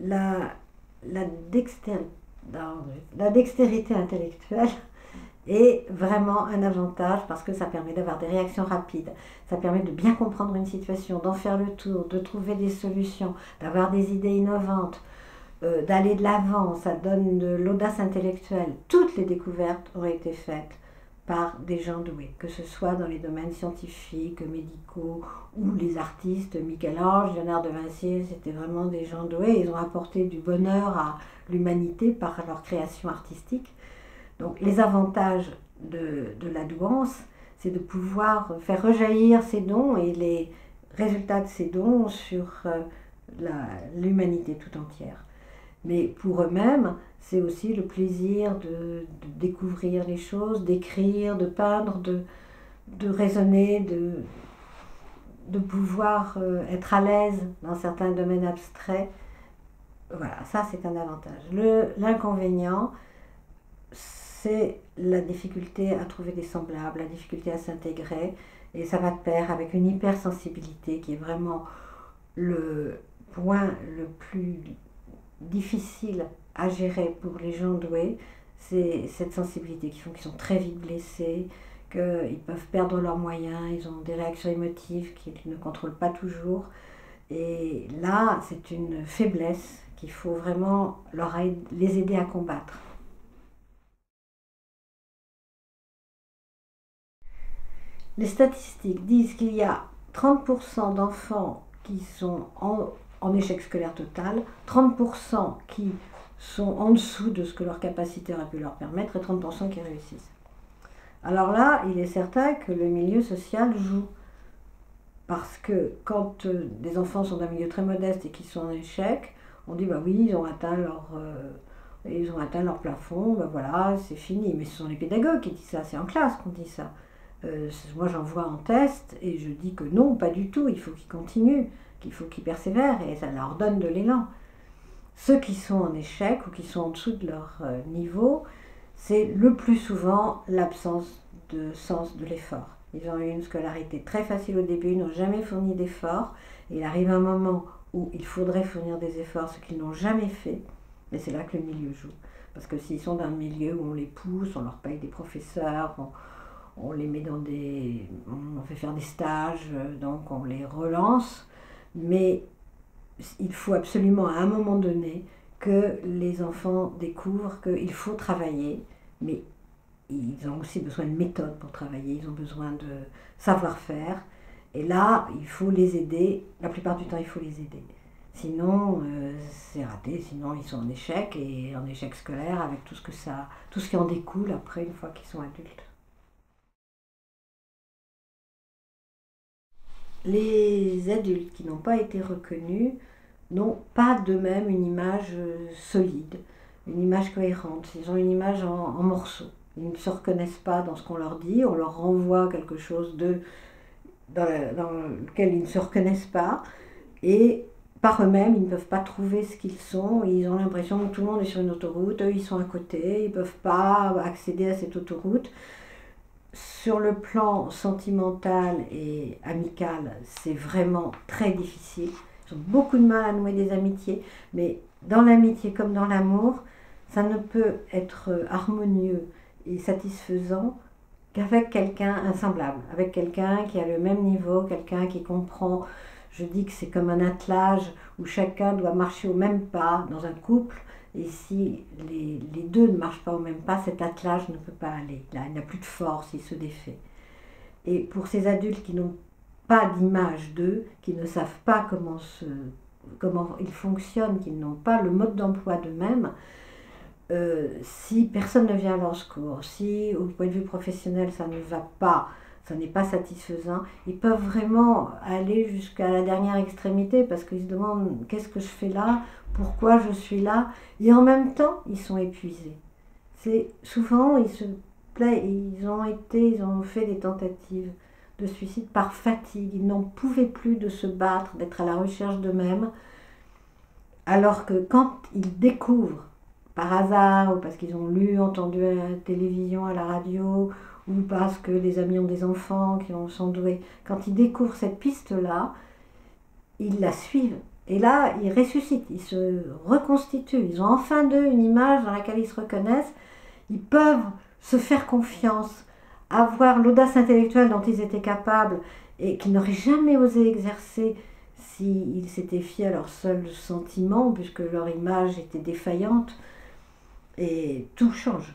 la, la, la dextérité intellectuelle est vraiment un avantage parce que ça permet d'avoir des réactions rapides, ça permet de bien comprendre une situation, d'en faire le tour, de trouver des solutions, d'avoir des idées innovantes, d'aller de l'avant, ça donne de l'audace intellectuelle. Toutes les découvertes auraient été faites par des gens doués, que ce soit dans les domaines scientifiques, médicaux ou les artistes. Michel-Ange, Léonard de Vinci, c'était vraiment des gens doués. Ils ont apporté du bonheur à l'humanité par leur création artistique. Donc les avantages de la douance, c'est de pouvoir faire rejaillir ses dons et les résultats de ces dons sur l'humanité tout entière. Mais pour eux-mêmes, c'est aussi le plaisir de découvrir les choses, d'écrire, de peindre, de raisonner, de pouvoir être à l'aise dans certains domaines abstraits. Voilà, ça c'est un avantage. L'inconvénient, c'est la difficulté à trouver des semblables, la difficulté à s'intégrer, et ça va de pair avec une hypersensibilité qui est vraiment le point le plus difficile à gérer pour les gens doués. C'est cette sensibilité qui font qu'ils sont très vite blessés, qu'ils peuvent perdre leurs moyens, ils ont des réactions émotives qu'ils ne contrôlent pas toujours. Et là, c'est une faiblesse qu'il faut vraiment les aider à combattre. Les statistiques disent qu'il y a 30% d'enfants qui sont en échec scolaire total, 30% qui sont en dessous de ce que leur capacité aurait pu leur permettre et 30% qui réussissent. Alors là, il est certain que le milieu social joue. Parce que quand des enfants sont d'un milieu très modeste et qui sont en échec, on dit bah oui, ils ont atteint leur plafond, bah voilà, c'est fini. Mais ce sont les pédagogues qui disent ça, c'est en classe qu'on dit ça. Moi j'en vois en test et je dis que non, pas du tout, il faut qu'ils continuent, qu'il faut qu'ils persévèrent et ça leur donne de l'élan. Ceux qui sont en échec ou qui sont en dessous de leur niveau, c'est le plus souvent l'absence de sens de l'effort. Ils ont eu une scolarité très facile au début, ils n'ont jamais fourni d'efforts. Il arrive un moment où il faudrait fournir des efforts, ce qu'ils n'ont jamais fait, mais c'est là que le milieu joue. Parce que s'ils sont dans un milieu où on les pousse, on leur paye des professeurs, on les met on fait faire des stages, donc on les relance, mais il faut absolument à un moment donné que les enfants découvrent qu'il faut travailler, mais ils ont aussi besoin de méthodes pour travailler, ils ont besoin de savoir-faire, et là il faut les aider, la plupart du temps il faut les aider. Sinon c'est raté, sinon ils sont en échec, et en échec scolaire avec tout ce qui en découle après une fois qu'ils sont adultes. Les adultes qui n'ont pas été reconnus n'ont pas d'eux-mêmes une image solide, une image cohérente. Ils ont une image en morceaux. Ils ne se reconnaissent pas dans ce qu'on leur dit, on leur renvoie quelque chose dans lequel ils ne se reconnaissent pas, et par eux-mêmes, ils ne peuvent pas trouver ce qu'ils sont, ils ont l'impression que tout le monde est sur une autoroute, eux ils sont à côté, ils ne peuvent pas accéder à cette autoroute. Sur le plan sentimental et amical, c'est vraiment très difficile. Ils ont beaucoup de mal à nouer des amitiés, mais dans l'amitié comme dans l'amour, ça ne peut être harmonieux et satisfaisant qu'avec quelqu'un un semblable, avec quelqu'un qui a le même niveau, quelqu'un qui comprend. Je dis que c'est comme un attelage où chacun doit marcher au même pas dans un couple. Et si les deux ne marchent pas au même pas, cet attelage ne peut pas aller. Là, il n'a plus de force, il se défait. Et pour ces adultes qui n'ont pas d'image d'eux, qui ne savent pas comment ils fonctionnent, qui n'ont pas le mode d'emploi d'eux-mêmes, si personne ne vient à leur secours, si au point de vue professionnel ça ne va pas, ça n'est pas satisfaisant, ils peuvent vraiment aller jusqu'à la dernière extrémité parce qu'ils se demandent qu'est-ce que je fais là, pourquoi je suis là, et en même temps ils sont épuisés. Souvent ils ont fait des tentatives de suicide par fatigue, ils n'en pouvaient plus de se battre, d'être à la recherche d'eux-mêmes, alors que quand ils découvrent par hasard, ou parce qu'ils ont entendu à la télévision, à la radio, ou parce que les amis ont des enfants qui sont doués, quand ils découvrent cette piste-là, ils la suivent Et là, ils ressuscitent, ils se reconstituent, ils ont enfin d'eux une image dans laquelle ils se reconnaissent, ils peuvent se faire confiance, avoir l'audace intellectuelle dont ils étaient capables et qu'ils n'auraient jamais osé exercer s'ils s'étaient fiés à leurs seuls sentiments, puisque leur image était défaillante, et tout change.